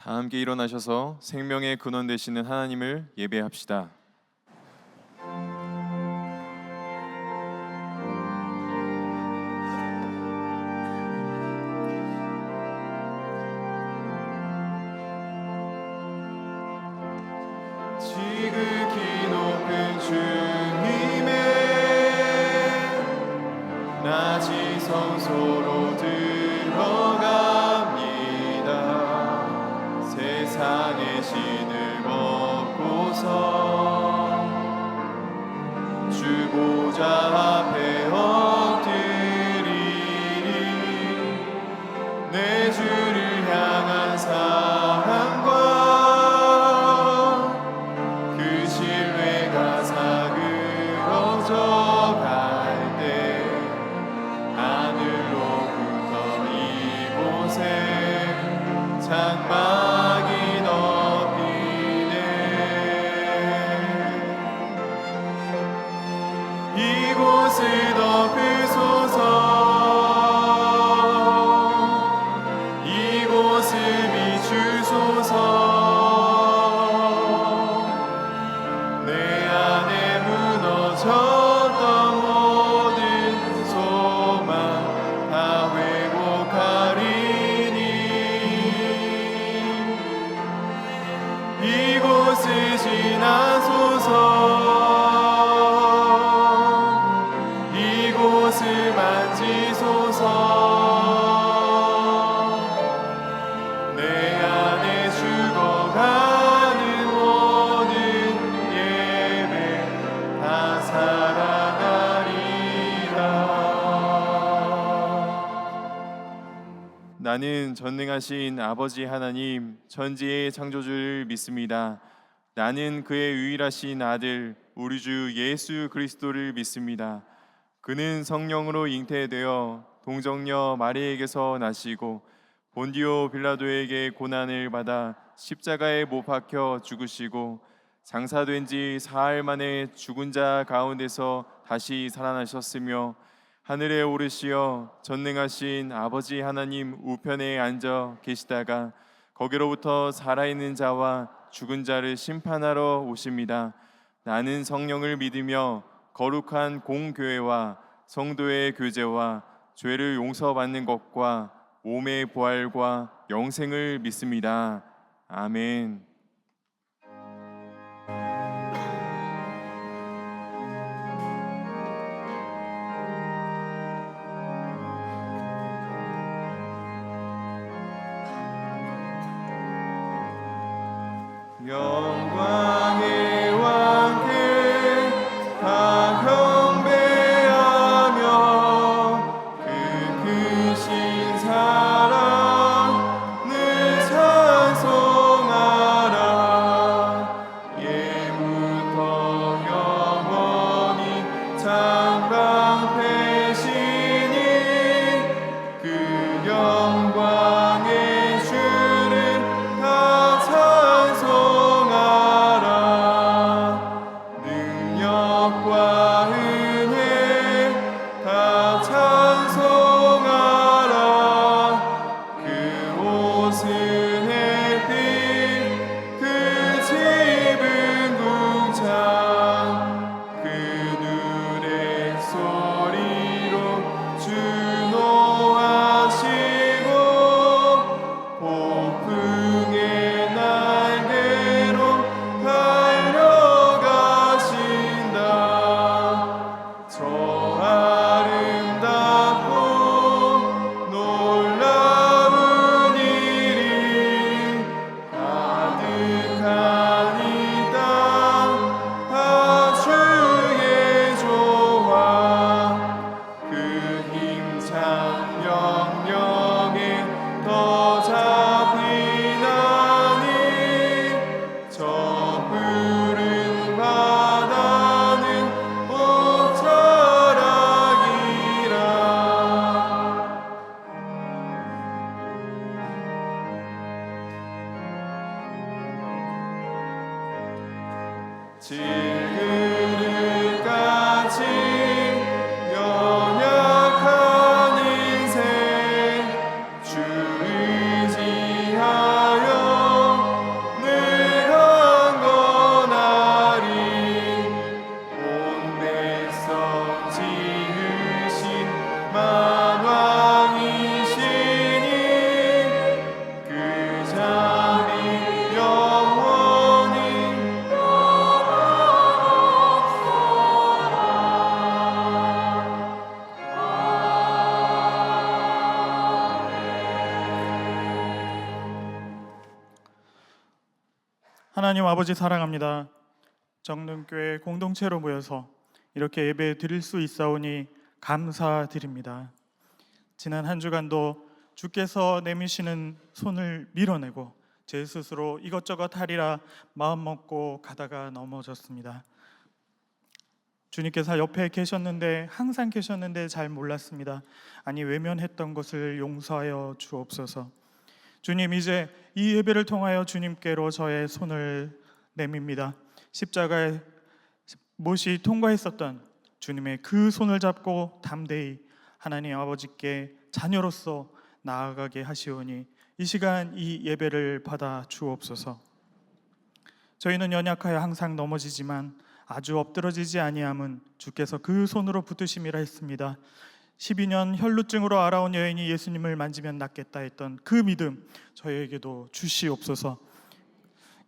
다 함께 일어나셔서 생명의 근원 되시는 하나님을 예배합시다. 지극히 높은 주님의 낮이 성소로 들어갑니다. 세상의 신을 벗고서 주 보좌 앞에 엎드리리. 내 주를 향한 사랑과 그 신뢰가 사그러져 갈 때 하늘로부터 이곳에 장막이 덮이네. 이곳을 덮으소서. 이곳을 비추소서. 내 안에 무너졌던 모든 소망 다 회복하리니. 이곳을 지나소서. 이곳을 만지소서. 내 안에 죽어가는 모든 예배 다 살아나리라. 나는 전능하신 아버지 하나님 천지의 창조주를 믿습니다. 나는 그의 유일하신 아들 우리 주 예수 그리스도를 믿습니다. 그는 성령으로 잉태되어 동정녀 마리에게서 나시고 본디오 빌라도에게 고난을 받아 십자가에 못 박혀 죽으시고 장사된 지 사흘 만에 죽은 자 가운데서 다시 살아나셨으며 하늘에 오르시어 전능하신 아버지 하나님 우편에 앉아 계시다가 거기로부터 살아있는 자와 죽은 자를 심판하러 오십니다. 나는 성령을 믿으며 거룩한 공교회와 성도의 교제와 죄를 용서받는 것과 몸의 부활과 영생을 믿습니다. 아멘. 영광의 왕께 다 경배하며 그 크신 사랑을 찬송하라. 예부터 영원히 창강되시니 그 영광의 주를 다 찬송하라. 능력과 은혜 다 찬송하라. 그 옷은 햇빛 그 집은 궁창 그 눈의 소리로 주노하시고 폭풍의 날개로 달려가신다. 저 아름답고 놀라운 일이 가득한 이 땅 다 주의 조화 그 힘찬 명령에 더 잡히나니 저 푸른 바다는 옷자락이라. 질그릇같이 연약한 인생 주 의지하여 하나님 아버지 사랑합니다. 정릉교회 공동체로 모여서 이렇게 예배 드릴 수 있사오니 감사드립니다. 지난 한 주간도 주께서 내미시는 손을 밀어내고 제 스스로 이것저것 하리라 마음 먹고 가다가 넘어졌습니다. 주님께서 옆에 계셨는데 항상 계셨는데 잘 몰랐습니다. 아니 외면했던 것을 용서하여 주옵소서. 주님, 이제 이 예배를 통하여 주님께로 저의 손을 내밉니다. 십자가의 못이 통과했었던 주님의 그 손을 잡고 담대히 하나님 아버지께 자녀로서 나아가게 하시오니 이 시간 이 예배를 받아 주옵소서. 저희는 연약하여 항상 넘어지지만 아주 엎드러지지 아니함은 주께서 그 손으로 붙드심이라 했습니다. 12년 혈루증으로 알아온 여인이 예수님을 만지면 낫겠다 했던 그 믿음 저희에게도 주시옵소서.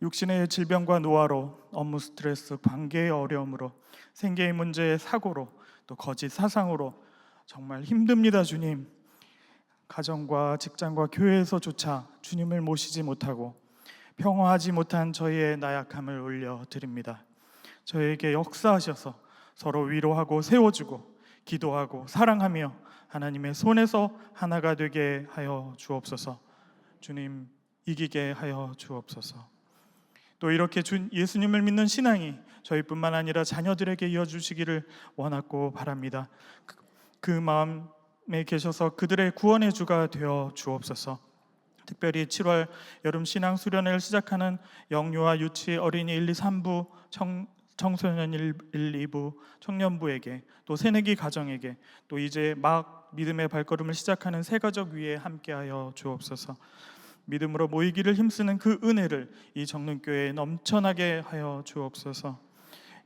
육신의 질병과 노화로, 업무 스트레스, 관계의 어려움으로, 생계의 문제의 사고로, 또 거짓 사상으로 정말 힘듭니다. 주님, 가정과 직장과 교회에서조차 주님을 모시지 못하고 평화하지 못한 저희의 나약함을 올려드립니다. 저희에게 역사하셔서 서로 위로하고 세워주고 기도하고 사랑하며 하나님의 손에서 하나가 되게 하여 주옵소서. 주님, 이기게 하여 주옵소서. 또 이렇게 예수님을 믿는 신앙이 저희뿐만 아니라 자녀들에게 이어주시기를 원하고 바랍니다. 그 마음에 계셔서 그들의 구원의 주가 되어 주옵소서. 특별히 7월 여름 신앙 수련회를 시작하는 영유아 유치 어린이 1, 2, 3부 청소년 1, 2부 청년부에게 또 새내기 가정에게 또 이제 막 믿음의 발걸음을 시작하는 새 가족 위에 함께하여 주옵소서. 믿음으로 모이기를 힘쓰는 그 은혜를 이 정릉교회에 넘쳐나게 하여 주옵소서.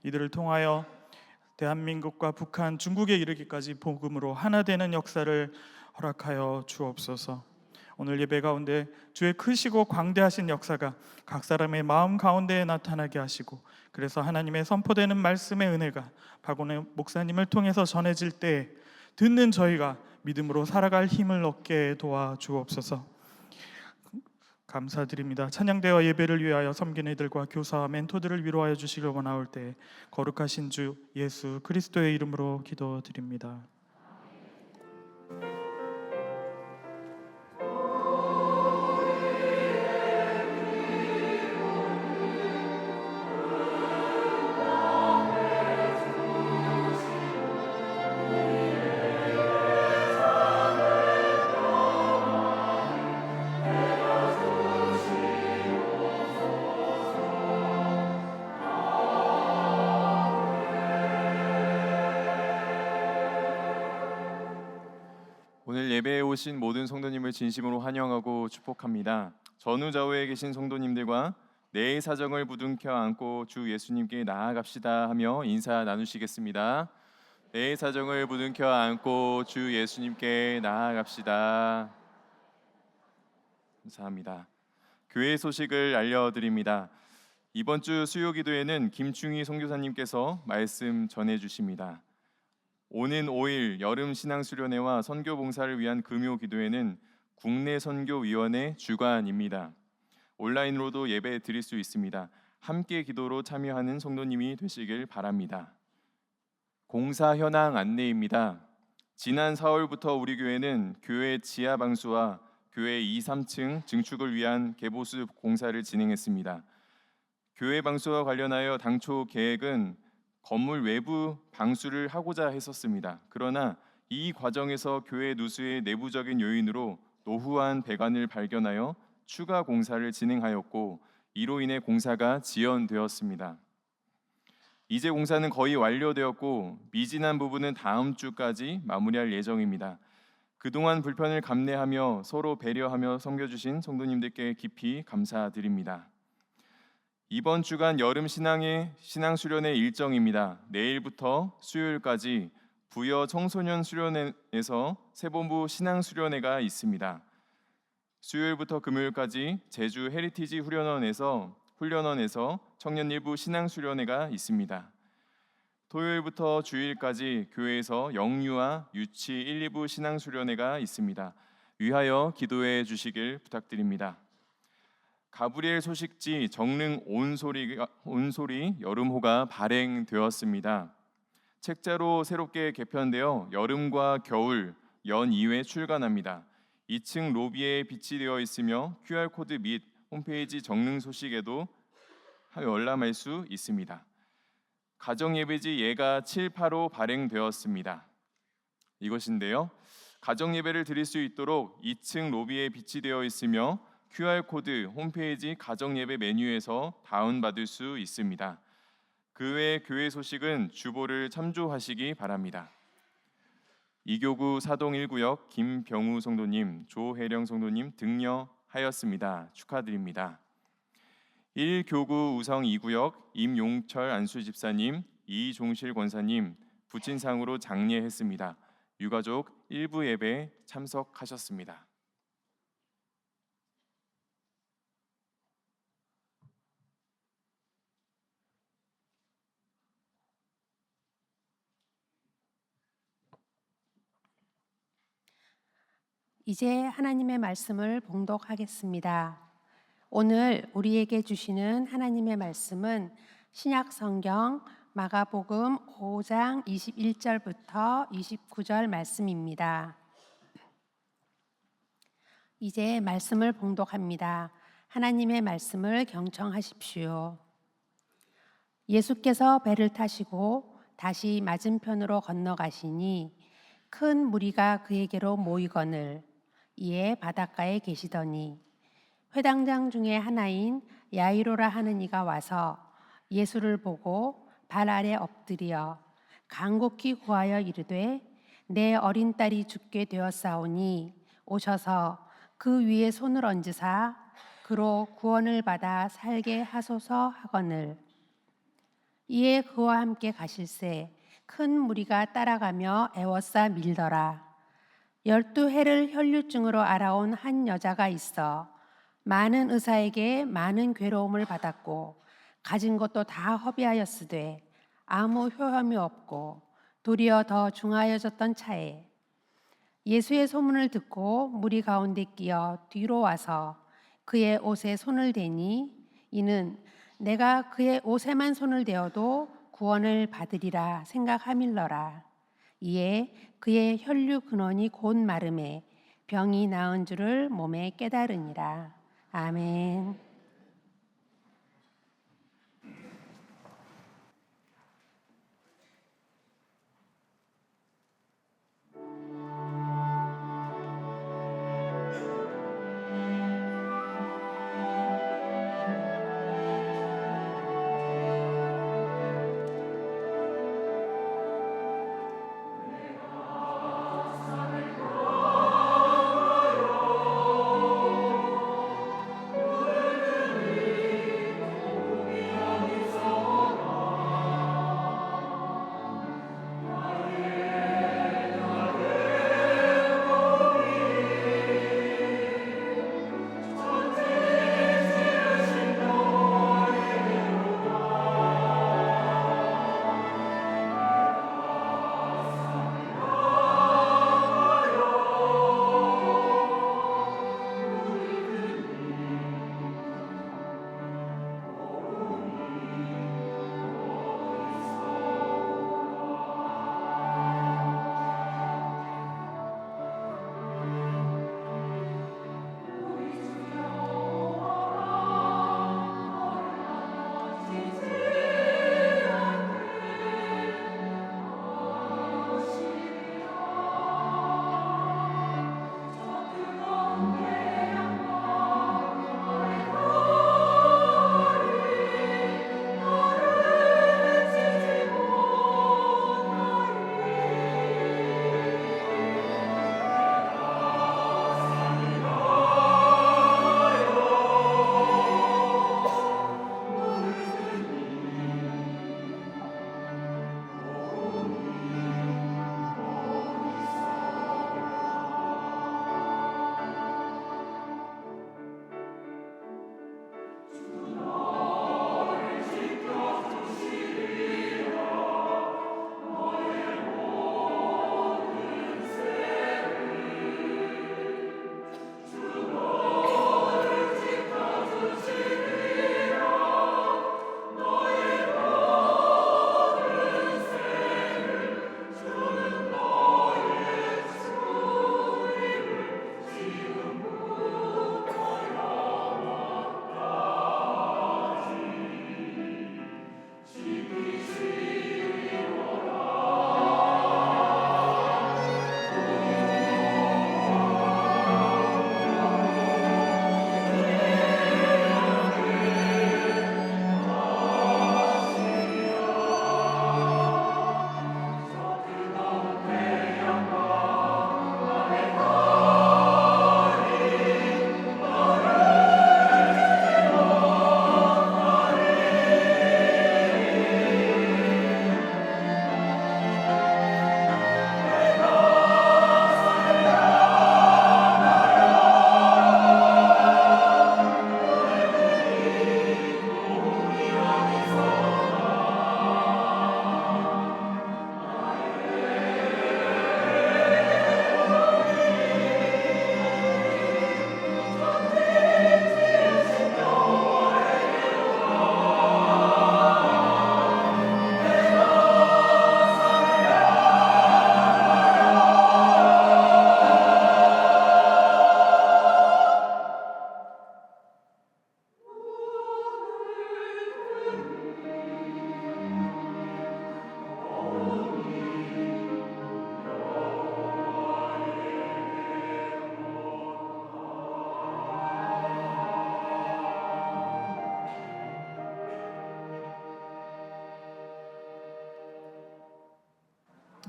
이들을 통하여 대한민국과 북한, 중국에 이르기까지 복음으로 하나 되는 역사를 허락하여 주옵소서. 오늘 예배 가운데 주의 크시고 광대하신 역사가 각 사람의 마음 가운데에 나타나게 하시고, 그래서 하나님의 선포되는 말씀의 은혜가 박원의 목사님을 통해서 전해질 때 듣는 저희가 믿음으로 살아갈 힘을 얻게 도와 주옵소서. 감사드립니다. 찬양대와 예배를 위하여 섬기는 이들과 교사와 멘토들을 위로하여 주시길 원하올 때 거룩하신 주 예수 그리스도의 이름으로 기도드립니다. 오늘 예배에 오신 모든 성도님을 진심으로 환영하고 축복합니다. 전후좌우에 계신 성도님들과 내 사정을 부둥켜 안고 주 예수님께 나아갑시다 하며 인사 나누시겠습니다. 내 사정을 부둥켜 안고 주 예수님께 나아갑시다. 감사합니다. 교회 소식을 알려드립니다. 이번 주 수요 기도에는 김충희 선교사님께서 말씀 전해 주십니다. 오는 5일 여름 신앙 수련회와 선교 봉사를 위한 금요 기도회는 국내 선교위원회 주관입니다. 온라인으로도 예배 드릴 수 있습니다. 함께 기도로 참여하는 성도님이 되시길 바랍니다. 공사 현황 안내입니다. 지난 4월부터 우리 교회는 교회 지하 방수와 교회 2, 3층 증축을 위한 개보수 공사를 진행했습니다. 교회 방수와 관련하여 당초 계획은 건물 외부 방수를 하고자 했었습니다. 그러나 이 과정에서 교회 누수의 내부적인 요인으로 노후한 배관을 발견하여 추가 공사를 진행하였고, 이로 인해 공사가 지연되었습니다. 이제 공사는 거의 완료되었고 미진한 부분은 다음 주까지 마무리할 예정입니다. 그동안 불편을 감내하며 서로 배려하며 섬겨주신 성도님들께 깊이 감사드립니다. 이번 주간 여름 신앙의 신앙 수련회 일정입니다. 내일부터 수요일까지 부여 청소년 수련회에서 새본부 신앙 수련회가 있습니다. 수요일부터 금요일까지 제주 헤리티지 훈련원에서 청년 일부 신앙 수련회가 있습니다. 토요일부터 주일까지 교회에서 영유아 유치 1, 2부 신앙 수련회가 있습니다. 위하여 기도해 주시길 부탁드립니다. 가브리엘 소식지 정릉 온소리 여름호가 발행되었습니다. 책자로 새롭게 개편되어 여름과 겨울 연 2회 출간합니다. 2층 로비에 비치되어 있으며 QR코드 및 홈페이지 정릉 소식에도 열람할 수 있습니다. 가정예배지 예가 7, 8호 발행되었습니다. 이것인데요. 가정예배를 드릴 수 있도록 2층 로비에 비치되어 있으며 QR코드 홈페이지 가정예배 메뉴에서 다운받을 수 있습니다. 그 외 교회 소식은 주보를 참조하시기 바랍니다. 이교구 사동 1구역 김병우 성도님, 조혜령 성도님 등려하였습니다. 축하드립니다. 1교구 우성 2구역 임용철 안수집사님, 이종실 권사님 부친상으로 장례했습니다. 유가족 일부 예배 참석하셨습니다. 이제 하나님의 말씀을 봉독하겠습니다. 오늘 우리에게 주시는 하나님의 말씀은 신약 성경 마가복음 5장 21절부터 29절 말씀입니다. 이제 말씀을 봉독합니다. 하나님의 말씀을 경청하십시오. 예수께서 배를 타시고 다시 맞은편으로 건너가시니 큰 무리가 그에게로 모이거늘 이에 바닷가에 계시더니 회당장 중에 하나인 야이로라 하는 이가 와서 예수를 보고 발 아래 엎드려 간곡히 구하여 이르되 내 어린 딸이 죽게 되었사오니 오셔서 그 위에 손을 얹으사 그로 구원을 받아 살게 하소서 하거늘 이에 그와 함께 가실새 큰 무리가 따라가며 애워싸 밀더라. 12해를 혈류증으로 알아온 한 여자가 있어 많은 의사에게 많은 괴로움을 받았고 가진 것도 다 허비하였으되 아무 효험이 없고 도리어 더 중하여졌던 차에 예수의 소문을 듣고 무리 가운데 끼어 뒤로 와서 그의 옷에 손을 대니 이는 내가 그의 옷에만 손을 대어도 구원을 받으리라 생각하밀러라. 이에 그의 혈류 근원이 곧 마름에 병이 나은 줄을 몸에 깨달으니라. 아멘.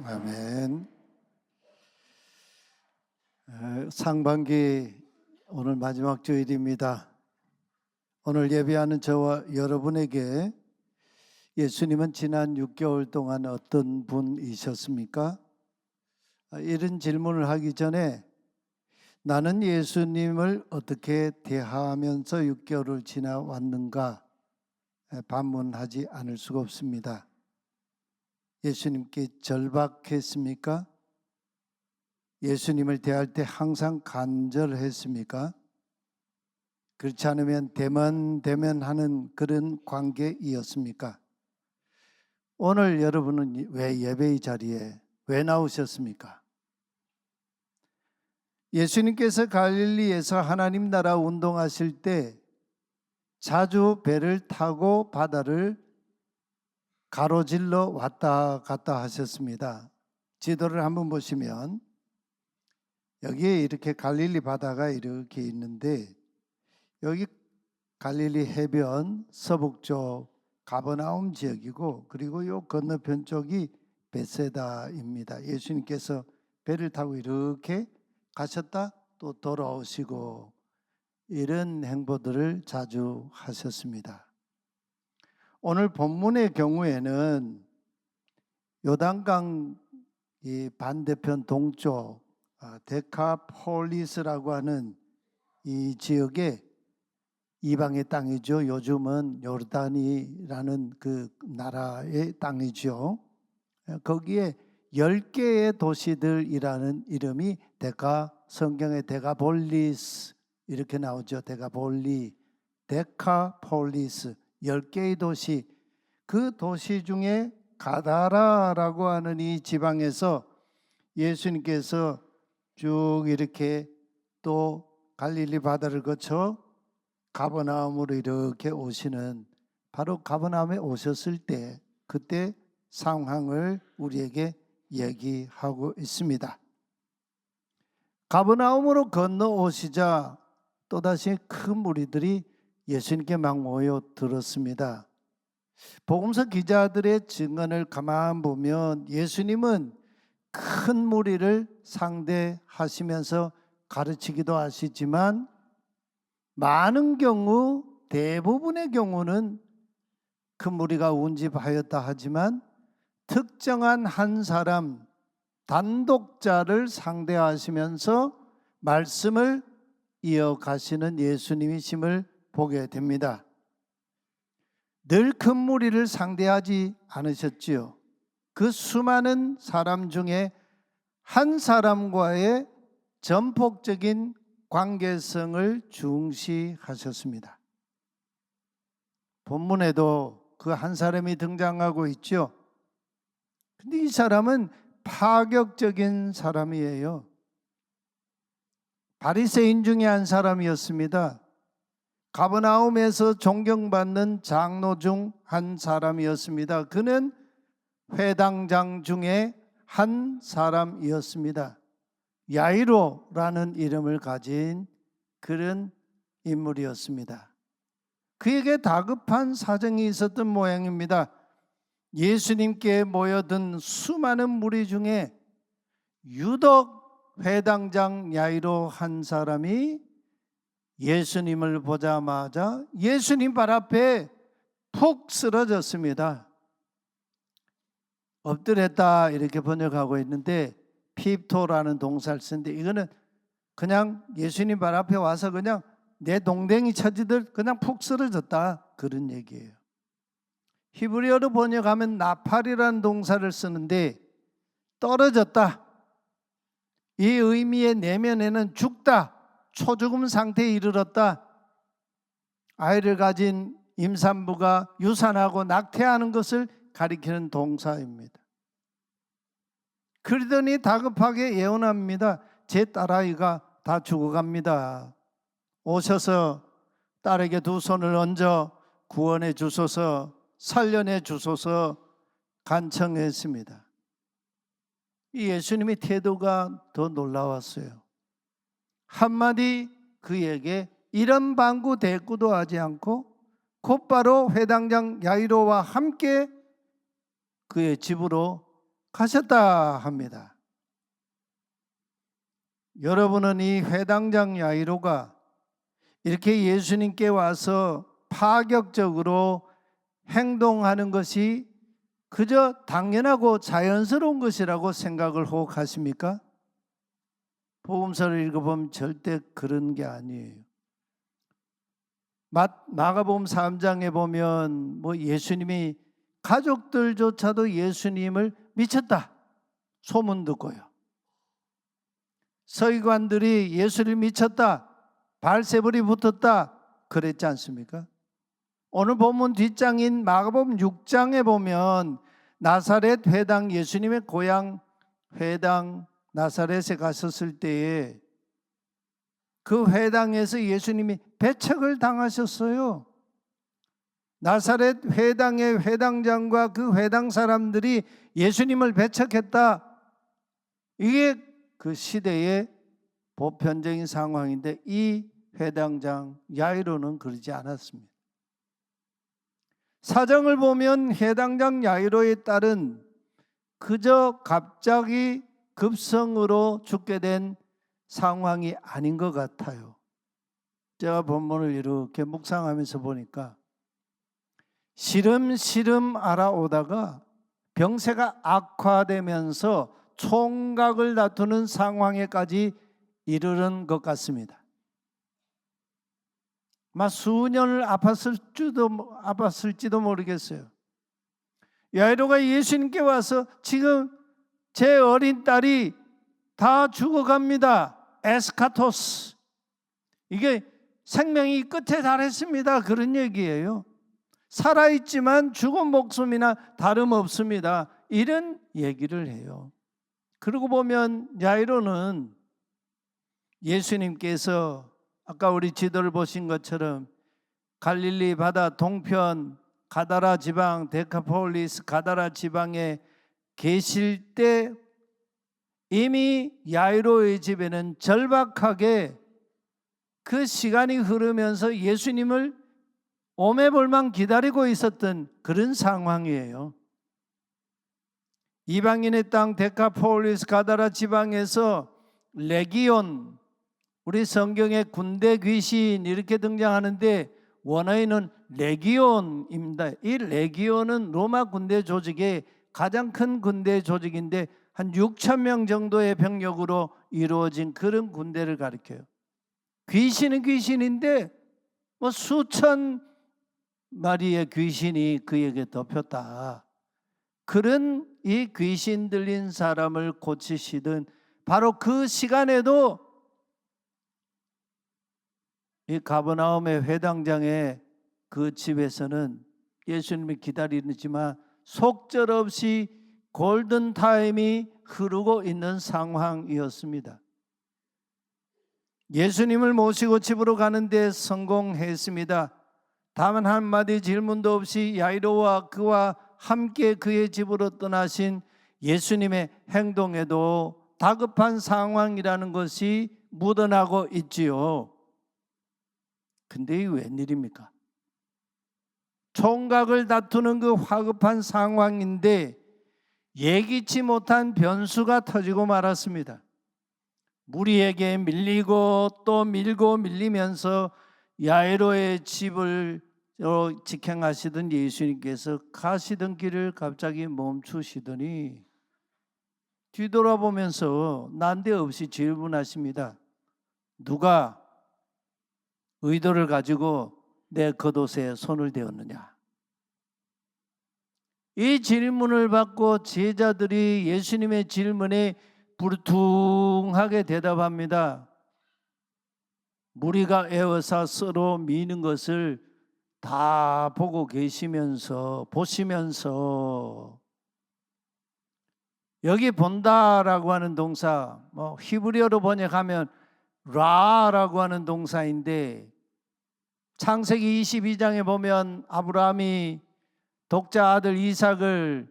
아멘. 상반기 오늘 마지막 주일입니다. 오늘 예배하는 저와 여러분에게 예수님은 지난 6개월 동안 어떤 분이셨습니까? 이런 질문을 하기 전에 나는 예수님을 어떻게 대하면서 6개월을 지나왔는가 반문하지 않을 수가 없습니다. 예수님께 절박했습니까? 예수님을 대할 때 항상 간절했습니까? 그렇지 않으면 대면하는 그런 관계이었습니까? 오늘 여러분은 왜 예배의 자리에 왜 나오셨습니까? 예수님께서 갈릴리에서 하나님 나라 운동하실 때 자주 배를 타고 바다를 가로질러 왔다 갔다 하셨습니다. 지도를 한번 보시면 여기에 이렇게 갈릴리 바다가 이렇게 있는데 여기 갈릴리 해변 서북쪽 가버나움 지역이고 그리고 요 건너편 쪽이 베세다입니다. 예수님께서 배를 타고 이렇게 가셨다 또 돌아오시고 이런 행보들을 자주 하셨습니다. 오늘 본문의 경우에는 요단강 이 반대편 동쪽 데카폴리스라고 하는 이 지역에 이방의 땅이죠. 요즘은 요르단이라는 그 나라의 땅이죠. 거기에 10개의 도시들이라는 이름이 성경에 데가폴리스 이렇게 나오죠. 데카폴리스 10개의 도시, 그 도시 중에 가다라라고 하는 이 지방에서 예수님께서 쭉 이렇게 또 갈릴리 바다를 거쳐 가버나움으로 이렇게 오시는, 바로 가버나움에 오셨을 때 그때 상황을 우리에게 얘기하고 있습니다. 가버나움으로 건너오시자 또다시 큰 무리들이 예수님께 막 모여들었습니다. 복음서 기자들의 증언을 가만 보면 예수님은 큰 무리를 상대하시면서 가르치기도 하시지만 많은 경우, 대부분의 경우는 큰 무리가 운집하였다 하지만 특정한 한 사람, 단독자를 상대하시면서 말씀을 이어가시는 예수님이심을 보게 됩니다. 늘 큰 무리를 상대하지 않으셨지요. 그 수많은 사람 중에 한 사람과의 전폭적인 관계성을 중시하셨습니다. 본문에도 그 한 사람이 등장하고 있죠. 근데 이 사람은 파격적인 사람이에요. 바리새인 중에 한 사람이었습니다. 가버나움에서 존경받는 장로 중 한 사람이었습니다. 그는 회당장 중에 한 사람이었습니다. 야이로라는 이름을 가진 그런 인물이었습니다. 그에게 다급한 사정이 있었던 모양입니다. 예수님께 모여든 수많은 무리 중에 유독 회당장 야이로 한 사람이 예수님을 보자마자 예수님 발 앞에 푹 쓰러졌습니다. 엎드렸다 이렇게 번역하고 있는데 핍토라는 동사를 쓰는데 이거는 그냥 예수님 발 앞에 와서 그냥 내 동댕이 처지들 그냥 푹 쓰러졌다 그런 얘기예요. 히브리어로 번역하면 나팔이라는 동사를 쓰는데 떨어졌다, 이 의미의 내면에는 죽다, 초죽음 상태에 이르렀다, 아이를 가진 임산부가 유산하고 낙태하는 것을 가리키는 동사입니다. 그러더니 다급하게 예언합니다. 제 딸아이가 다 죽어갑니다. 오셔서 딸에게 두 손을 얹어 구원해 주소서, 살려내 주소서 간청했습니다. 이 예수님의 태도가 더 놀라웠어요. 한마디 그에게 이런 방구 대꾸도 하지 않고 곧바로 회당장 야이로와 함께 그의 집으로 가셨다 합니다. 여러분은 이 회당장 야이로가 이렇게 예수님께 와서 파격적으로 행동하는 것이 그저 당연하고 자연스러운 것이라고 생각을 혹 하십니까? 복음서를 읽어보면 절대 그런 게 아니에요. 마가복음 3장에 보면 예수님이 가족들조차도 예수님을 미쳤다 소문 듣고요. 서기관들이 예수를 미쳤다, 발세불이 붙었다 그랬지 않습니까? 오늘 본문 뒷장인 마가복음 6장에 보면 나사렛 회당, 예수님의 고향 회당 나사렛에 가셨을 때에 그 회당에서 예수님이 배척을 당하셨어요. 나사렛 회당의 회당장과 그 회당 사람들이 예수님을 배척했다. 이게 그 시대의 보편적인 상황인데 이 회당장 야이로는 그러지 않았습니다. 사정을 보면 회당장 야이로의 딸은 그저 갑자기 급성으로 죽게 된 상황이 아닌 것 같아요. 제가 본문을 이렇게 묵상하면서 보니까 시름시름 알아오다가 병세가 악화되면서 총각을 다투는 상황에까지 이르는 것 같습니다. 아마 수년을 아팠을지도 모르겠어요. 야이로가 예수님께 와서 지금 제 어린 딸이 다 죽어갑니다. 에스카토스. 이게 생명이 끝에 달했습니다. 그런 얘기예요. 살아있지만 죽은 목숨이나 다름없습니다. 이런 얘기를 해요. 그러고 보면 야이로는 예수님께서 아까 우리 지도를 보신 것처럼 갈릴리 바다 동편 가다라 지방, 데카폴리스 가다라 지방에 계실 때 이미 야이로의 집에는 절박하게 그 시간이 흐르면서 예수님을 오매볼만 기다리고 있었던 그런 상황이에요. 이방인의 땅 데카폴리스 가다라 지방에서 레기온, 우리 성경에 군대 귀신 이렇게 등장하는데 원어에는 레기온입니다. 이 레기온은 로마 군대 조직의 가장 큰 군대 조직인데 한 6천 명 정도의 병력으로 이루어진 그런 군대를 가리켜요. 귀신은 귀신인데 수천 마리의 귀신이 그에게 덮였다. 그런 이 귀신 들린 사람을 고치시던 바로 그 시간에도 이 가버나움의 회당장의 그 집에서는 예수님이 기다리지만 속절없이 골든타임이 흐르고 있는 상황이었습니다. 예수님을 모시고 집으로 가는데 성공했습니다. 다만 한마디 질문도 없이 야이로와 그와 함께 그의 집으로 떠나신 예수님의 행동에도 다급한 상황이라는 것이 묻어나고 있지요. 근데 이 웬일입니까? 총각을 다투는 그 화급한 상황인데 예기치 못한 변수가 터지고 말았습니다. 무리에게 밀리고 또 밀고 밀리면서 야이로의 집을 직행하시던 예수님께서 가시던 길을 갑자기 멈추시더니 뒤돌아보면서 난데없이 질문하십니다. 누가 의도를 가지고 내 겉옷에 손을 대었느냐? 이 질문을 받고 제자들이 예수님의 질문에 부르퉁하게 대답합니다. 무리가 에워싸 서로 미는 것을 다 보고 보시면서 여기 본다라고 하는 동사, 히브리어로 번역하면 라라고 하는 동사인데 창세기 22장에 보면 아브라함이 독자 아들 이삭을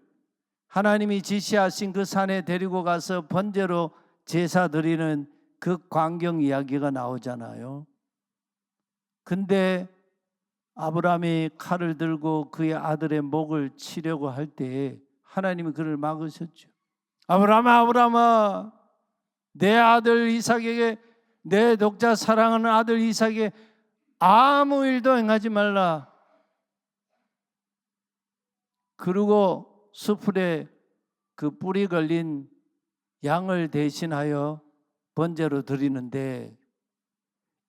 하나님이 지시하신 그 산에 데리고 가서 번제로 제사 드리는 그 광경 이야기가 나오잖아요. 근데 아브라함이 칼을 들고 그의 아들의 목을 치려고 할 때 하나님이 그를 막으셨죠. 아브라함아, 아브라함아, 내 아들 이삭에게, 내 독자 사랑하는 아들 이삭에게 아무 일도 행하지 말라. 그리고 수풀에 그 뿔이 걸린 양을 대신하여 번제로 드리는데,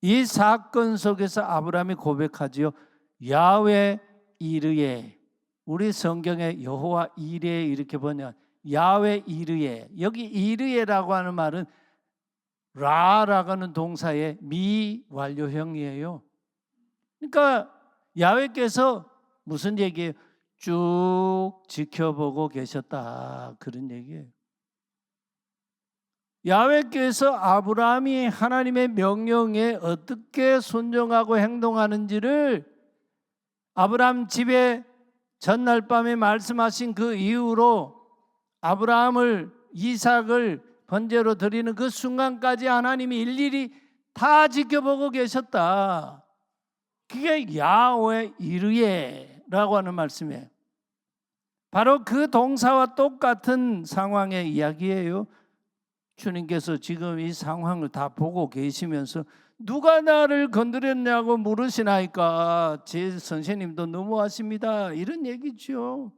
이 사건 속에서 아브라함이 고백하지요. 야훼 이르에, 우리 성경에 여호와 이레 이렇게 번역, 야훼 이르에, 여기 이르에라고 하는 말은 라라고 하는 동사의 미완료형이에요. 그러니까 야훼께서 무슨 얘기예요? 쭉 지켜보고 계셨다, 그런 얘기예요. 야훼께서 아브라함이 하나님의 명령에 어떻게 순종하고 행동하는지를 아브라함 집에 전날 밤에 말씀하신 그 이후로 아브라함을, 이삭을 번제로 드리는 그 순간까지 하나님이 일일이 다 지켜보고 계셨다. 그게 야훼 이르에라고 하는 말씀이에요. 바로 그 동사와 똑같은 상황의 이야기예요. 주님께서 지금 이 상황을 다 보고 계시면서 누가 나를 건드렸냐고 물으시나이까 제 선생님도 너무하십니다, 이런 얘기죠.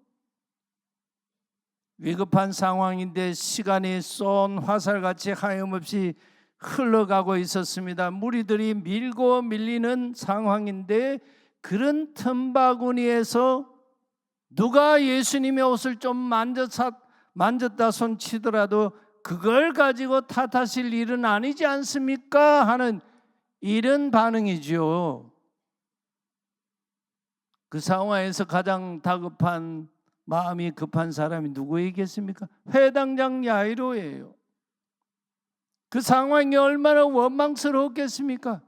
위급한 상황인데 시간이 쏜 화살같이 하염없이 흘러가고 있었습니다. 무리들이 밀고 밀리는 상황인데, 그런 틈바구니에서 누가 예수님의 옷을 좀 만졌다 손치더라도 그걸 가지고 탓하실 일은 아니지 않습니까? 하는 이런 반응이죠. 그 상황에서 가장 다급한, 마음이 급한 사람이 누구이겠습니까? 회당장 야이로예요. 그 상황이 얼마나 원망스러웠겠습니까?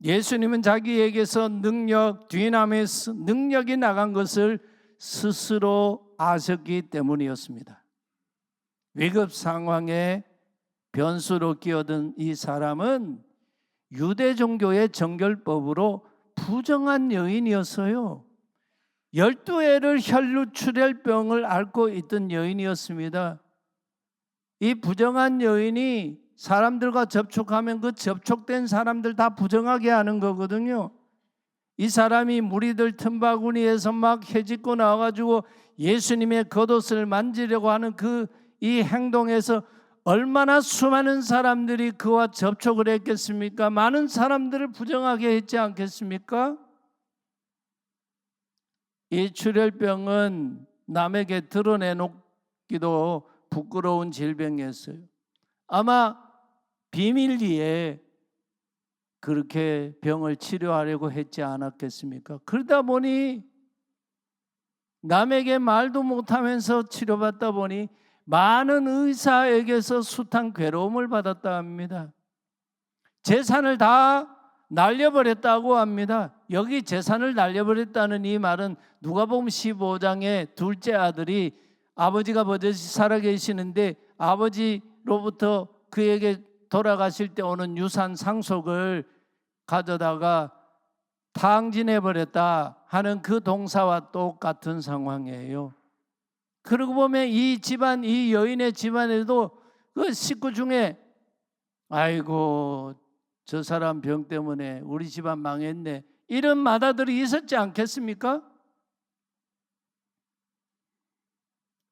예수님은 자기에게서 능력, 디나미스, 능력이 나간 것을 스스로 아셨기 때문이었습니다. 위급 상황에 변수로 끼어든 이 사람은 유대 종교의 정결법으로 부정한 여인이었어요. 12해를 혈루출혈병을 앓고 있던 여인이었습니다. 이 부정한 여인이 사람들과 접촉하면 그 접촉된 사람들 다 부정하게 하는 거거든요. 이 사람이 무리들 틈바구니에서 막 헤집고 나와가지고 예수님의 겉옷을 만지려고 하는 이 행동에서 얼마나 수많은 사람들이 그와 접촉을 했겠습니까? 많은 사람들을 부정하게 했지 않겠습니까? 이 출혈병은 남에게 드러내놓기도 부끄러운 질병이었어요. 아마 비밀리에 그렇게 병을 치료하려고 했지 않았겠습니까? 그러다 보니 남에게 말도 못하면서 치료받다 보니 많은 의사에게서 숱한 괴로움을 받았다 합니다. 재산을 다 날려버렸다고 합니다. 여기 재산을 날려버렸다는 이 말은 누가복음 15장의 둘째 아들이, 아버지가 버젓이 살아계시는데 아버지로부터 그에게 돌아가실 때 오는 유산 상속을 가져다가 탕진해버렸다 하는 그 동사와 똑같은 상황이에요. 그러고 보면 이 집안, 이 여인의 집안에도 그 식구 중에 아이고 저 사람 병 때문에 우리 집안 망했네, 이런 맏아들이 있었지 않겠습니까?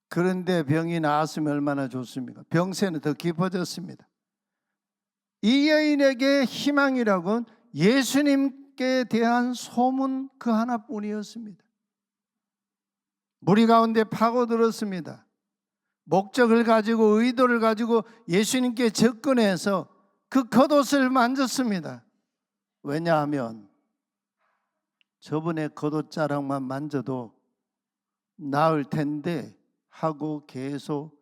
그런데 병이 나았으면 얼마나 좋습니까? 병세는 더 깊어졌습니다. 이 여인에게 희망이라고는 예수님께 대한 소문 그 하나뿐이었습니다. 무리 가운데 파고들었습니다. 목적을 가지고, 의도를 가지고 예수님께 접근해서 그 겉옷을 만졌습니다. 왜냐하면 저분의 겉옷자락만 만져도 나을 텐데 하고 계속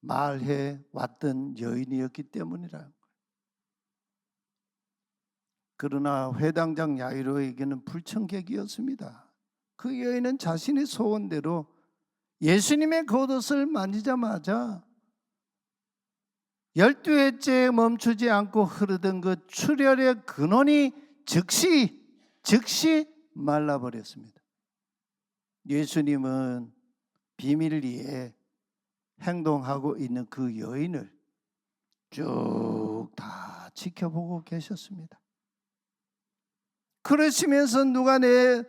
말해 왔던 여인이었기 때문이라는 거예요. 그러나 회당장 야이로에게는 불청객이었습니다. 그 여인은 자신의 소원대로 예수님의 겉옷을 만지자마자 12회째 멈추지 않고 흐르던 그 출혈의 근원이 즉시 말라버렸습니다. 예수님은 비밀리에 행동하고 있는 그 여인을 쭉 다 지켜보고 계셨습니다. 그러시면서 누가 내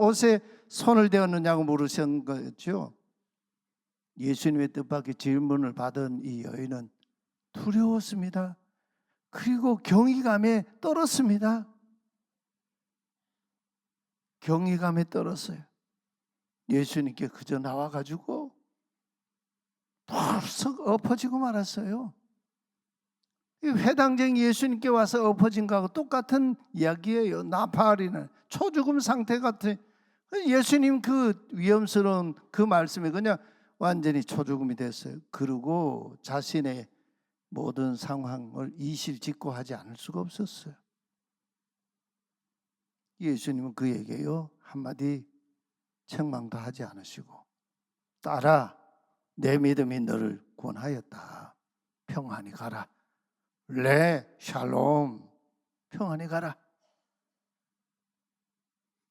옷에 손을 대었느냐고 물으신 거죠. 예수님의 뜻밖의 질문을 받은 이 여인은 두려웠습니다. 그리고 경이감에 떨었습니다. 경이감에 떨었어요. 예수님께 그저 나와가지고 펄썩 엎어지고 말았어요. 회당쟁이 예수님께 와서 엎어진 거하고 똑같은 이야기예요. 나팔이는 초죽음 상태 같아. 예수님 그 위험스러운 그 말씀에 그냥 완전히 초죽음이 됐어요. 그리고 자신의 모든 상황을 이실직고하지 않을 수가 없었어요. 예수님은 그에게요 한마디 책망도 하지 않으시고, 딸아, 내 믿음이 너를 구원하였다. 평안히 가라. 레 샬롬, 평안히 가라.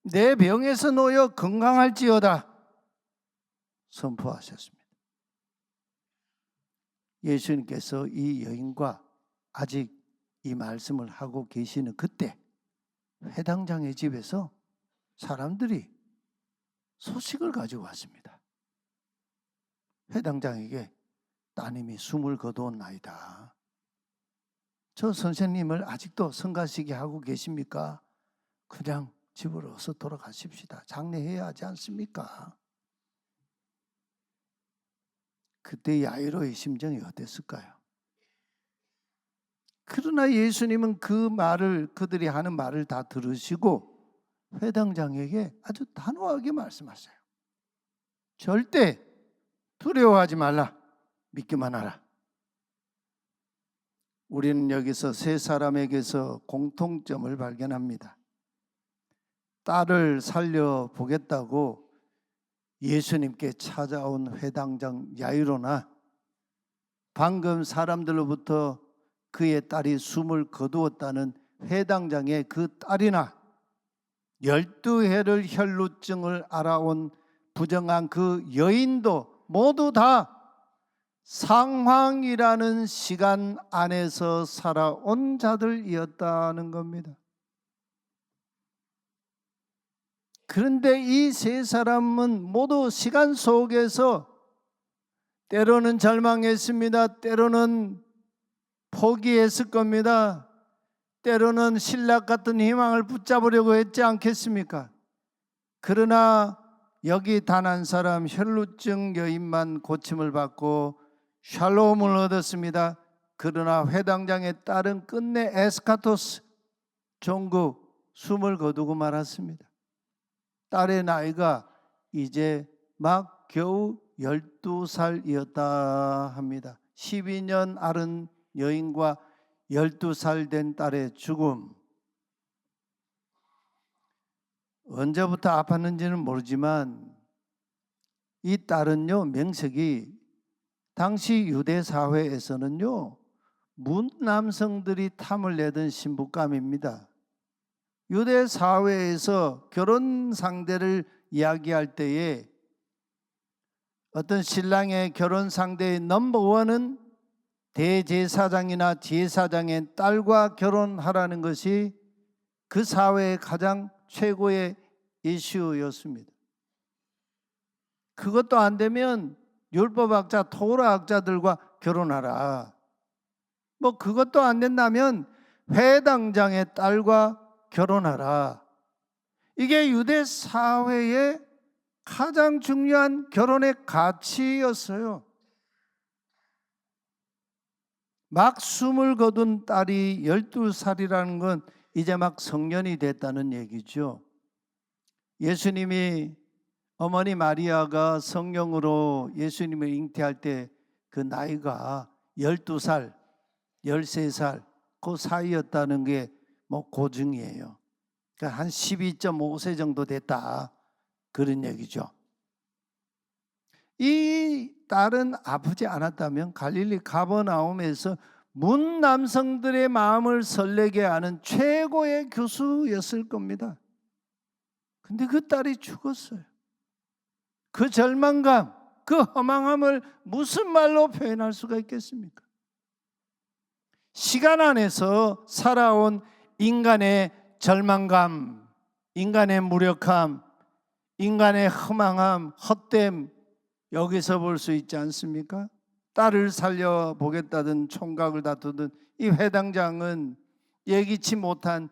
내 병에서 놓여 건강할지어다 선포하셨습니다. 예수님께서 이 여인과 아직 이 말씀을 하고 계시는 그때 회당장의 집에서 사람들이 소식을 가지고 왔습니다. 회당장에게 따님이 숨을 거두었나이다. 저 선생님을 아직도 성가시게 하고 계십니까? 그냥 집으로 어서 돌아가십시다. 장례해야 하지 않습니까? 그때 야이로의 심정이 어땠을까요? 그러나 예수님은 그 말을, 그들이 하는 말을 다 들으시고 회당장에게 아주 단호하게 말씀하세요. 절대 두려워하지 말라. 믿기만 하라. 우리는 여기서 세 사람에게서 공통점을 발견합니다. 딸을 살려보겠다고 예수님께 찾아온 회당장 야이로나 방금 사람들로부터 그의 딸이 숨을 거두었다는 회당장의 그 딸이나 12해를 혈루증을 알아온 부정한 그 여인도 모두 다 상황이라는 시간 안에서 살아온 자들이었다는 겁니다. 그런데 이 세 사람은 모두 시간 속에서 때로는 절망했습니다. 때로는 포기했을 겁니다. 때로는 신락 같은 희망을 붙잡으려고 했지 않겠습니까? 그러나 여기 단 한 사람 혈루증 여인만 고침을 받고 샬롬을 얻었습니다. 그러나 회당장의 딸은 끝내 에스카토스, 종국, 숨을 거두고 말았습니다. 딸의 나이가 이제 막 겨우 12살이었다 합니다. 12년 앓은 여인과 12살 된 딸의 죽음. 언제부터 아팠는지는 모르지만 이 딸은요, 명색이 당시 유대 사회에서는요, 문남성들이 탐을 내던 신부감입니다. 유대 사회에서 결혼 상대를 이야기할 때에 어떤 신랑의 결혼 상대의 넘버원은 대제사장이나 제사장의 딸과 결혼하라는 것이 그 사회의 가장 최고의 이슈였습니다. 그것도 안 되면 율법학자, 토라학자들과 결혼하라. 뭐 그것도 안 된다면 회당장의 딸과 결혼하라. 이게 유대 사회의 가장 중요한 결혼의 가치였어요. 막 숨을 거둔 딸이 12살이라는 건 이제 막 성년이 됐다는 얘기죠. 예수님이 어머니 마리아가 성령으로 예수님을 잉태할 때 그 나이가 12살, 13살 그 사이였다는 게 뭐 고증이에요. 그러니까 한 12.5세 정도 됐다 그런 얘기죠. 이 딸은 아프지 않았다면 갈릴리 가버나움에서 문 남성들의 마음을 설레게 하는 최고의 교수였을 겁니다. 근데 그 딸이 죽었어요. 그 절망감, 그 허망함을 무슨 말로 표현할 수가 있겠습니까? 시간 안에서 살아온 인간의 절망감, 인간의 무력함, 인간의 허망함, 헛됨, 여기서 볼 수 있지 않습니까? 딸을 살려보겠다던 총각을 다투던 이 회당장은 예기치 못한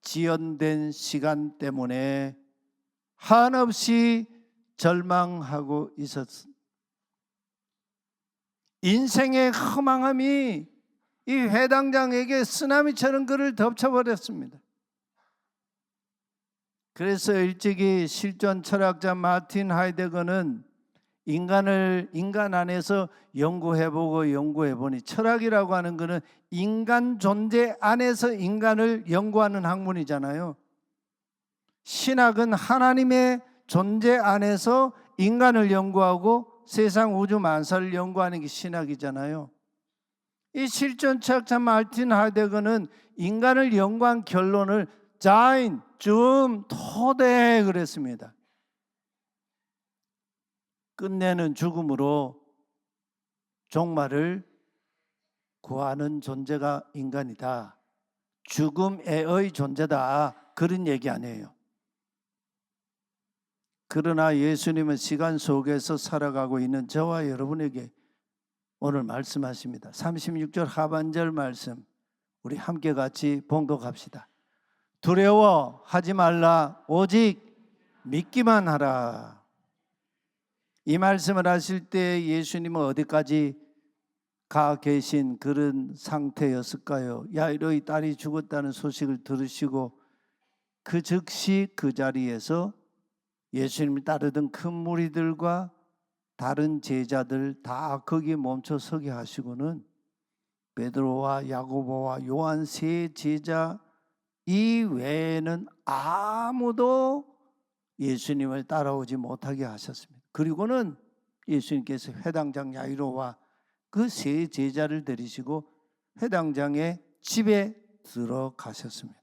지연된 시간 때문에 한없이 절망하고 있었습니다. 인생의 허망함이 이 회당장에게 쓰나미처럼 그를 덮쳐버렸습니다. 그래서 일찍이 실존 철학자 마틴 하이데거는 인간 안에서 연구해보니 철학이라고 하는 것은 인간 존재 안에서 인간을 연구하는 학문이잖아요. 신학은 하나님의 존재 안에서 인간을 연구하고 세상 우주 만사를 연구하는 게 신학이잖아요. 이 실존 철학자 마틴 하이데거는 인간을 연구한 결론을 자인, 줌, 토대 그랬습니다. 끝내는 죽음으로 종말을 구하는 존재가 인간이다. 죽음의 존재다. 그런 얘기 아니에요. 그러나 예수님은 시간 속에서 살아가고 있는 저와 여러분에게 오늘 말씀하십니다. 36절 하반절 말씀 우리 함께 같이 봉독합시다. 두려워하지 말라 오직 믿기만 하라. 이 말씀을 하실 때 예수님은 어디까지 가 계신 그런 상태였을까요? 야이로의 딸이 죽었다는 소식을 들으시고 그 즉시 그 자리에서 예수님을 따르던 큰 무리들과 다른 제자들 다 거기에 멈춰 서게 하시고는 베드로와 야고보와 요한 세 제자 이 외에는 아무도 예수님을 따라오지 못하게 하셨습니다. 그리고는 예수님께서 회당장 야이로와 그 세 제자를 데리시고 회당장의 집에 들어가셨습니다.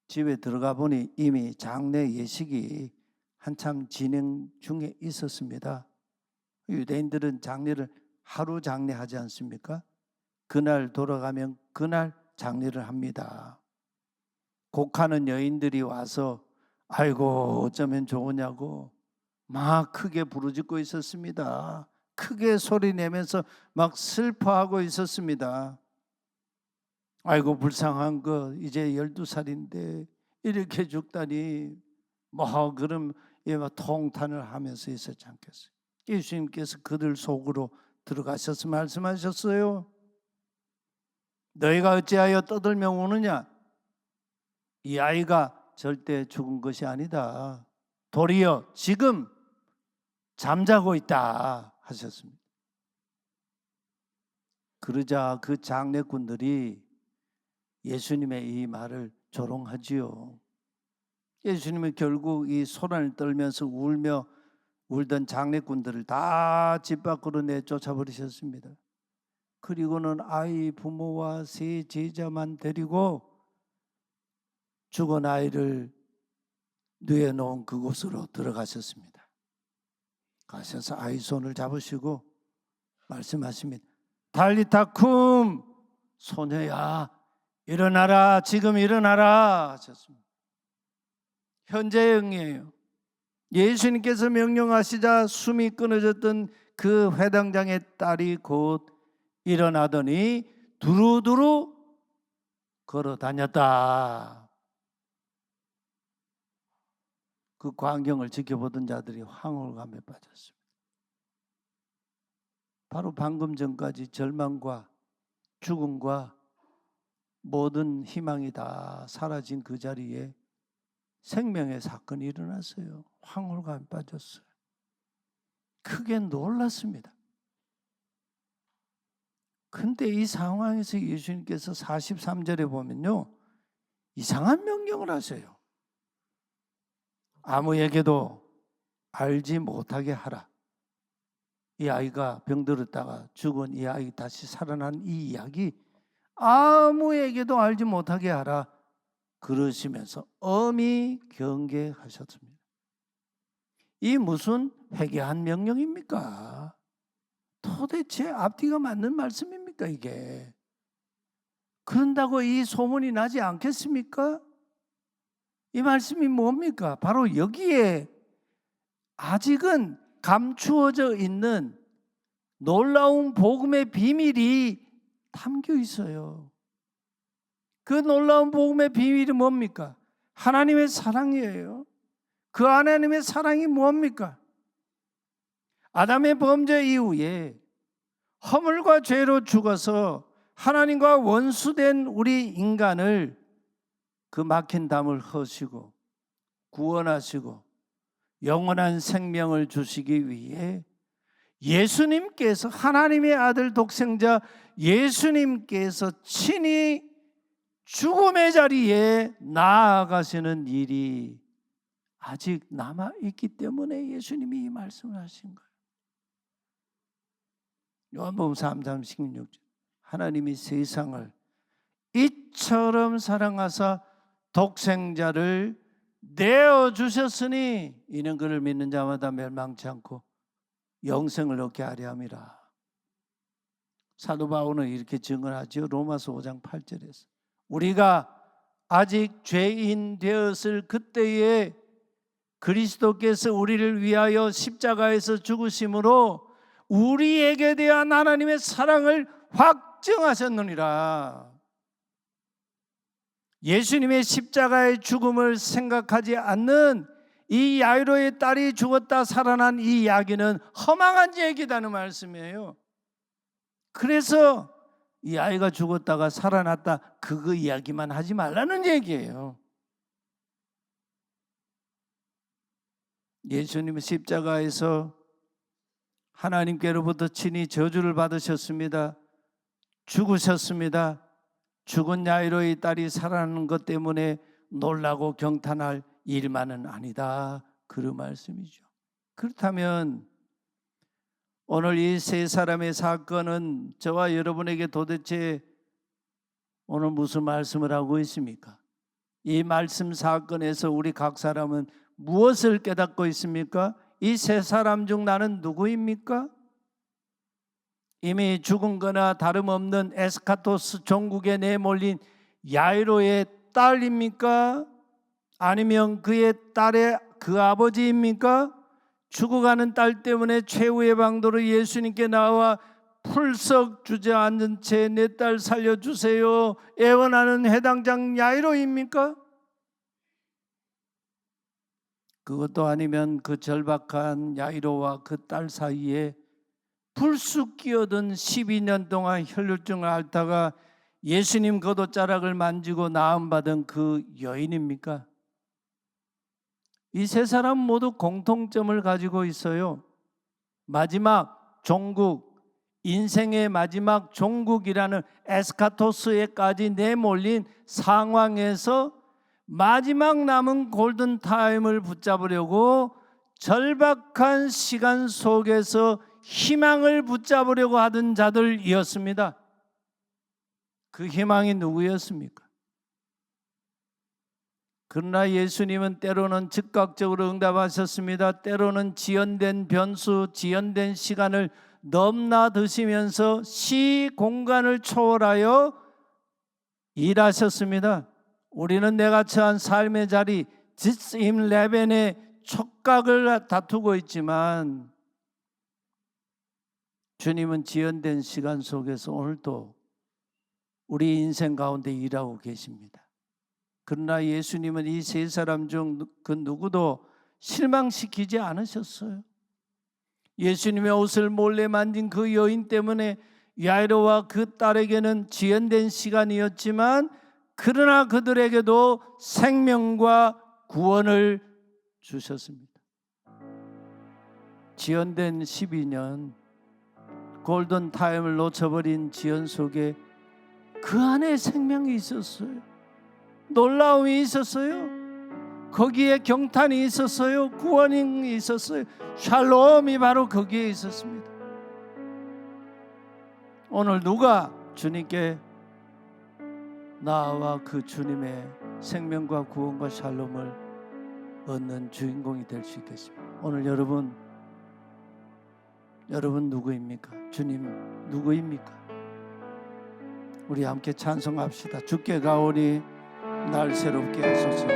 집에 들어가 보니 이미 장례 예식이 한참 진행 중에 있었습니다. 유대인들은 장례를 하루 장례하지 않습니까? 그날 돌아가면 그날 장례를 합니다. 곡하는 여인들이 와서 아이고 어쩌면 좋으냐고 막 크게 부르짖고 있었습니다. 크게 소리 내면서 막 슬퍼하고 있었습니다. 아이고 불쌍한 거 이제 12살인데 이렇게 죽다니 뭐 그럼 통탄을 하면서 있었지 않겠어요? 예수님께서 그들 속으로 들어가셔서 말씀하셨어요. 너희가 어찌하여 떠들며 우느냐? 이 아이가 절대 죽은 것이 아니다. 도리어 지금 잠자고 있다 하셨습니다. 그러자 그 장례꾼들이 예수님의 이 말을 조롱하지요. 예수님은 결국 이 소란을 떨면서 울던 장례꾼들을 다 집 밖으로 내쫓아 버리셨습니다. 그리고는 아이 부모와 세 제자만 데리고 죽은 아이를 뉘어놓은 그곳으로 들어가셨습니다. 가셔서 아이 손을 잡으시고 말씀하십니다. 달리타 쿰, 소녀야 일어나라, 지금 일어나라 하셨습니다. 현재형이에요. 예수님께서 명령하시자 숨이 끊어졌던 그 회당장의 딸이 곧 일어나더니 두루두루 걸어 다녔다. 그 광경을 지켜보던 자들이 황홀감에 빠졌습니다. 바로 방금 전까지 절망과 죽음과 모든 희망이 다 사라진 그 자리에 생명의 사건이 일어났어요. 황홀감에 빠졌어요. 크게 놀랐습니다. 근데 이 상황에서 예수님께서 43절에 보면요, 이상한 명령을 하세요. 아무에게도 알지 못하게 하라. 이 아이가 병들었다가 죽은 이 아이 다시 살아난 이 이야기 아무에게도 알지 못하게 하라. 그러시면서 엄히 경계하셨습니다. 이 무슨 회개한 명령입니까? 도대체 앞뒤가 맞는 말씀입니까 이게? 그런다고 이 소문이 나지 않겠습니까? 이 말씀이 뭡니까? 바로 여기에 아직은 감추어져 있는 놀라운 복음의 비밀이 담겨 있어요. 그 놀라운 복음의 비밀이 뭡니까? 하나님의 사랑이에요. 그 하나님의 사랑이 뭡니까? 아담의 범죄 이후에 허물과 죄로 죽어서 하나님과 원수된 우리 인간을 그 막힌 담을 허시고 구원하시고 영원한 생명을 주시기 위해 예수님께서, 하나님의 아들 독생자 예수님께서 친히 죽음의 자리에 나아가시는 일이 아직 남아있기 때문에 예수님이 이 말씀을 하신 거예요. 요한복음 3장 16절, 하나님이 세상을 이처럼 사랑하사 독생자를 내어주셨으니 이는 그를 믿는 자마다 멸망치 않고 영생을 얻게 하려 함이라. 사도 바울은 이렇게 증언하죠. 로마서 5장 8절에서 우리가 아직 죄인 되었을 그때에 그리스도께서 우리를 위하여 십자가에서 죽으심으로 우리에게 대한 하나님의 사랑을 확증하셨느니라. 예수님의 십자가의 죽음을 생각하지 않는 이 야이로의 딸이 죽었다 살아난 이 이야기는 허망한 얘기다는 말씀이에요. 그래서 이 아이가 죽었다가 살아났다 그 이야기만 하지 말라는 얘기예요. 예수님은 십자가에서 하나님께로부터 친히 저주를 받으셨습니다. 죽으셨습니다. 죽은 야이로의 딸이 살아나는 것 때문에 놀라고 경탄할 일만은 아니다. 그런 말씀이죠. 그렇다면 오늘 이 세 사람의 사건은 저와 여러분에게 도대체 오늘 무슨 말씀을 하고 있습니까? 이 말씀 사건에서 우리 각 사람은 무엇을 깨닫고 있습니까? 이 세 사람 중 나는 누구입니까? 이미 죽은 거나 다름없는 에스카토스 종국에 내몰린 야이로의 딸입니까? 아니면 그의 딸의 그 아버지입니까? 죽어가는 딸 때문에 최후의 방도로 예수님께 나와 풀썩 주저앉은 채 내 딸 살려주세요 애원하는 해당장 야이로입니까? 그것도 아니면 그 절박한 야이로와 그 딸 사이에 불쑥 끼어든 12년 동안 혈루증을 앓다가 예수님 겉옷자락을 만지고 나음받은 그 여인입니까? 이 세 사람 모두 공통점을 가지고 있어요. 마지막 종국, 인생의 마지막 종국이라는 에스카토스에까지 내몰린 상황에서 마지막 남은 골든타임을 붙잡으려고 절박한 시간 속에서 희망을 붙잡으려고 하던 자들이었습니다. 그 희망이 누구였습니까? 그러나 예수님은 때로는 즉각적으로 응답하셨습니다. 때로는 지연된 변수, 지연된 시간을 넘나드시면서 시 공간을 초월하여 일하셨습니다. 우리는 내가 처한 삶의 자리, 지스임 레벤의 촉각을 다투고 있지만 주님은 지연된 시간 속에서 오늘도 우리 인생 가운데 일하고 계십니다. 그러나 예수님은 이 세 사람 중 그 누구도 실망시키지 않으셨어요. 예수님의 옷을 몰래 만진 그 여인 때문에 야이로와 그 딸에게는 지연된 시간이었지만 그러나 그들에게도 생명과 구원을 주셨습니다. 지연된 12년, 골든타임을 놓쳐버린 지연 속에 그 안에 생명이 있었어요. 놀라움이 있었어요. 거기에 경탄이 있었어요. 구원이 있었어요. 샬롬이 바로 거기에 있었습니다. 오늘 누가 주님께 나와 그 주님의 생명과 구원과 샬롬을 얻는 주인공이 될 수 있겠습니다. 오늘 여러분 누구입니까? 주님 누구입니까? 우리 함께 찬송합시다. 주께 가오니 날 새롭게 하소서.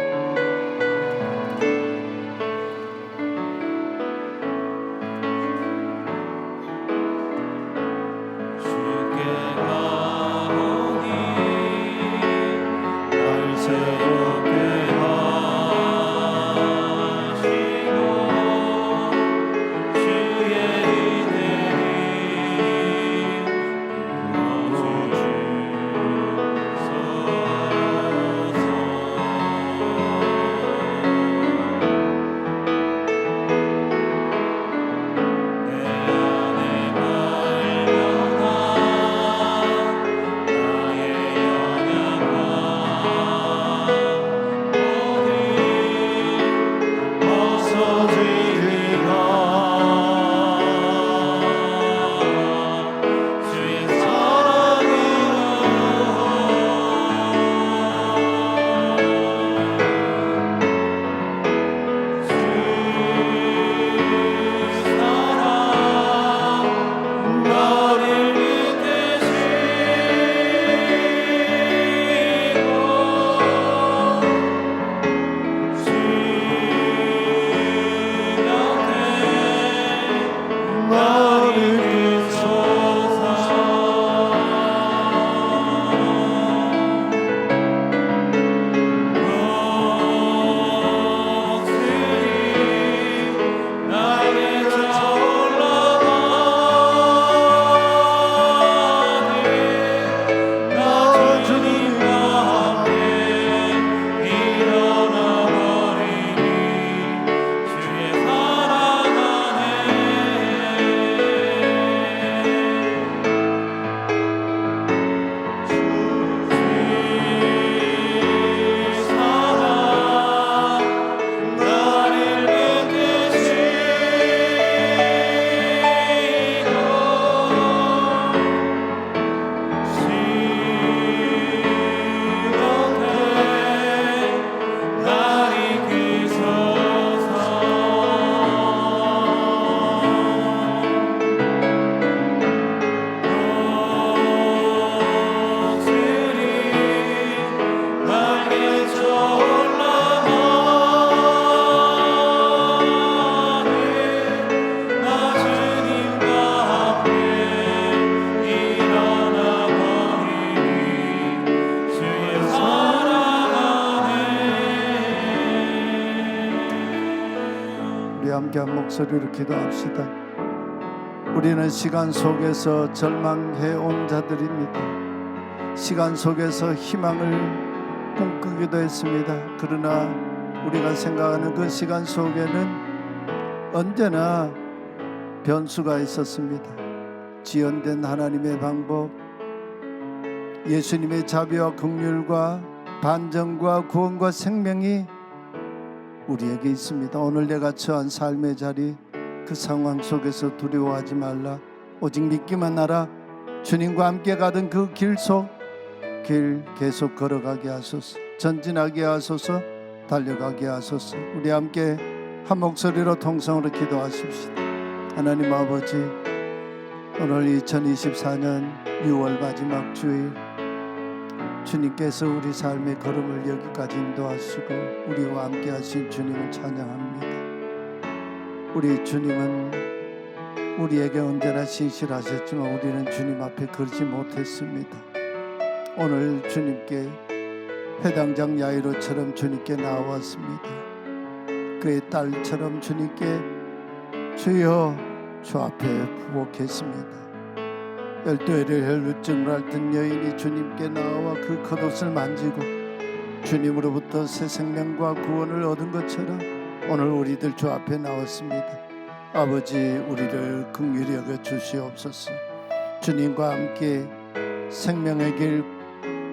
함께 한 목소리로 기도합시다. 우리는 시간 속에서 절망해 온 자들입니다. 시간 속에서 희망을 꿈꾸기도 했습니다. 그러나 우리가 생각하는 그 시간 속에는 언제나 변수가 있었습니다. 지연된 하나님의 방법, 예수님의 자비와 긍휼과 반전과 구원과 생명이 우리에게 있습니다. 오늘 내가 처한 삶의 자리, 그 상황 속에서 두려워하지 말라. 오직 믿기만 하라. 주님과 함께 가던 그 길 계속 걸어가게 하소서. 전진하게 하소서. 달려가게 하소서. 우리 함께 한 목소리로 통성으로 기도하십시다. 하나님 아버지, 오늘 2024년 6월 마지막 주일, 주님께서 우리 삶의 걸음을 여기까지 인도하시고 우리와 함께 하신 주님을 찬양합니다. 우리 주님은 우리에게 언제나 신실하셨지만 우리는 주님 앞에 그러지 못했습니다. 오늘 주님께 회당장 야이로처럼 주님께 나왔습니다. 그의 딸처럼 주님께 주여 주 앞에 부복했습니다. 12회를 혈루증을 앓던 여인이 주님께 나와 그 겉옷을 만지고 주님으로부터 새 생명과 구원을 얻은 것처럼 오늘 우리들 주 앞에 나왔습니다. 아버지, 우리를 긍휼히 여겨 주시옵소서. 주님과 함께 생명의 길,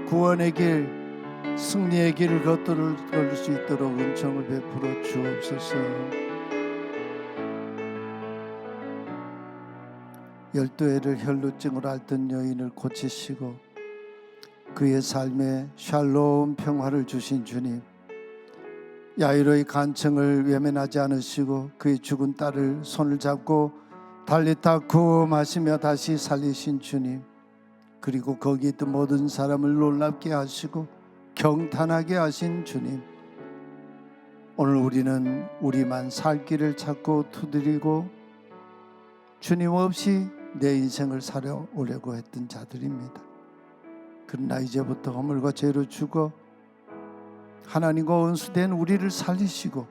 구원의 길, 승리의 길을 걷을 수 있도록 은총을 베풀어 주옵소서. 12회를 혈루증을 앓던 여인을 고치시고 그의 삶에 샬롬 평화를 주신 주님, 야이로의 간청을 외면하지 않으시고 그의 죽은 딸을 손을 잡고 달리타 구워 마시며 다시 살리신 주님, 그리고 거기 있던 모든 사람을 놀랍게 하시고 경탄하게 하신 주님, 오늘 우리는 우리만 살 길을 찾고 두드리고 주님 없이 내 인생을 살아오려고 했던 자들입니다. 그러나 이제부터 허물과 죄로 죽어 하나님과 원수된 우리를 살리시고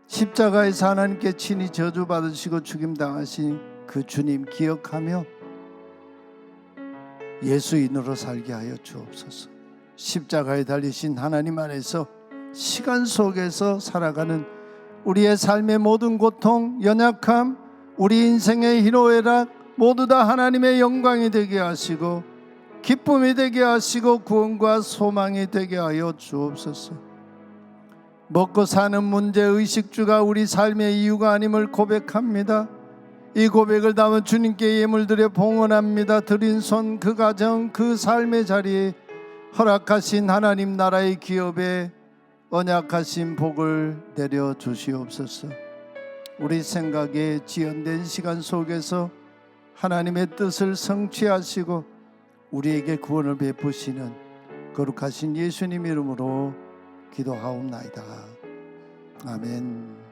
십자가에서 하나님께 친히 저주받으시고 죽임당하신 그 주님 기억하며 예수인으로 살게 하여 주옵소서. 십자가에 달리신 하나님 안에서 시간 속에서 살아가는 우리의 삶의 모든 고통, 연약함, 우리 인생의 희노애락 모두 다 하나님의 영광이 되게 하시고 기쁨이 되게 하시고 구원과 소망이 되게 하여 주옵소서. 먹고 사는 문제 의식주가 우리 삶의 이유가 아님을 고백합니다. 이 고백을 담은 주님께 예물 드려 봉헌합니다. 드린 손, 그 가정, 그 삶의 자리에 허락하신 하나님 나라의 기업에 언약하신 복을 내려 주시옵소서. 우리 생각에 지연된 시간 속에서 하나님의 뜻을 성취하시고 우리에게 구원을 베푸시는 거룩하신 예수님 이름으로 기도하옵나이다. 아멘.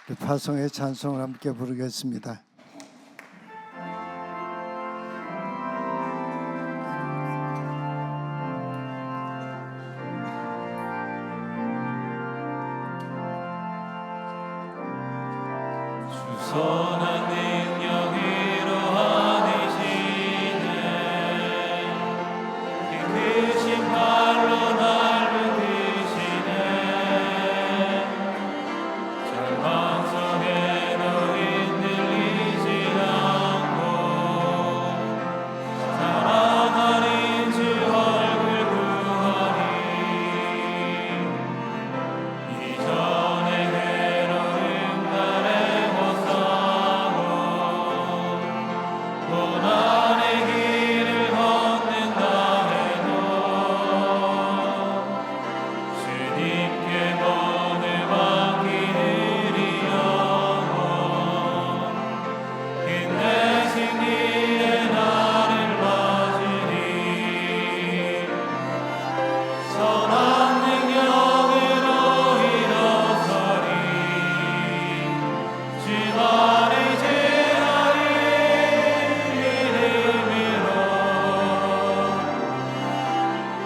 우리 파송의 찬송을 함께 부르겠습니다. 선한 능력 이루어내시네 크신 발로 날 붙드시네 절망 속에도 흔들리지 않고 사랑하는 주 얼굴 구하니 이전의 괴로움 날에 고난의 길을 걷는다 해도 주님께 돈을 맡기는 영혼 힘내신 길에 나를 맞으니 선한 능력으로 일어서리 주만을 제하리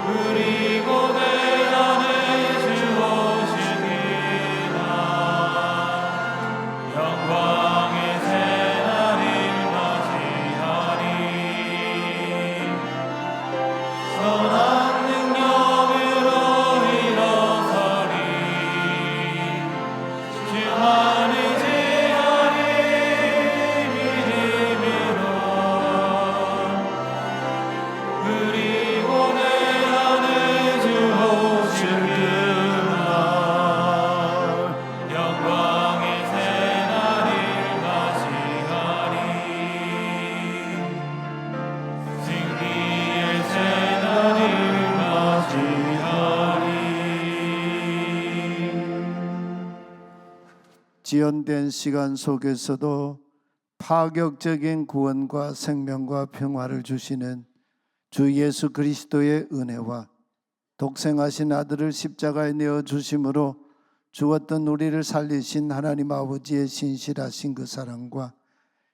그리고 내 안에 주 오신 그날 영광의 새날을 맞이하리 선한 능력으로 일어서리 주만을 제하리 믿음으로 그리고 내 안에 주 오신 그날 영광의 새날을 맞이하리 승리의 새날을 맞이하리 지연된 시간 속에서도 파격적인 구원과 생명과 평화를 주시는 주 예수 그리스도의 은혜와 독생하신 아들을 십자가에 내어 주심으로 죽었던 우리를 살리신 하나님 아버지의 신실하신 그 사랑과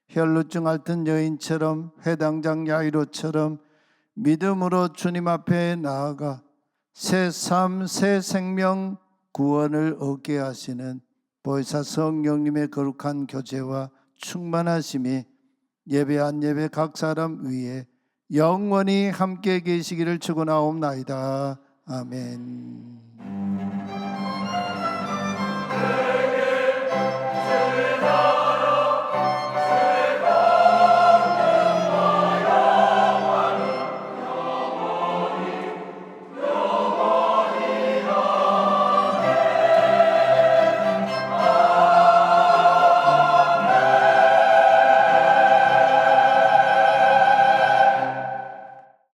혈루증 앓던 여인처럼 회당장 야이로처럼 믿음으로 주님 앞에 나아가 새 삶, 새 생명, 구원을 얻게 하시는 보혜사 성령님의 거룩한 교제와 충만하심이 예배한 예배 각 사람 위에 영원히 함께 계시기를 축원하옵나이다. 아멘.